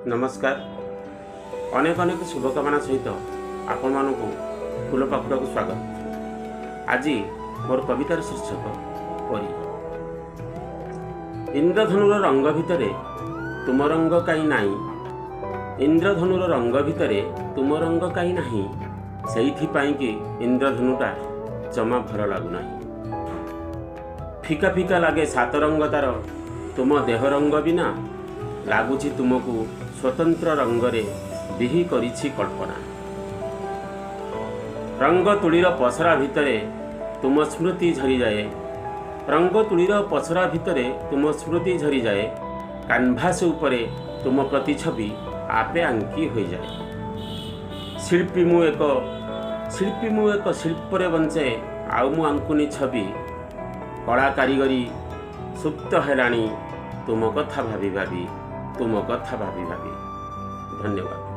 नमस्कार। अनेक अनेक शुभकामना सहित आपण मानकु फूल पाखुड़ा को स्वागत। आज मोर कवितार शीर्षक परी। इंद्रधनुर रंग भितरे तुम रंग कहीं नाही, इंद्रधनुर रंग भितरे तुम रंग कहीं नाही, सेइथिपाई कि इंद्रधनुटा जमा भर लागुना। फिका फिका लागे सात रंग तार तुम देह रंग बिना, लगुच तुमको स्वतंत्र रंगरे बिही करिछि कल्पना। रंग तुलीर पसरा भितरे तुम स्मृति झरी जाए, रंग तुलीर पसरा भितरे तुम स्मृति झरी जाए, कानभास उपरे तुम प्रतिछवि आपे आंकी हो जाए। शिल्पी मु एक शिल्परे बंचे आउ मु आंकुनी छवि, कला कारीगरी सुप्त हेलाणी तुम कथा भाभी भाभी, तुम कथा भाभी भाभी। धन्यवाद।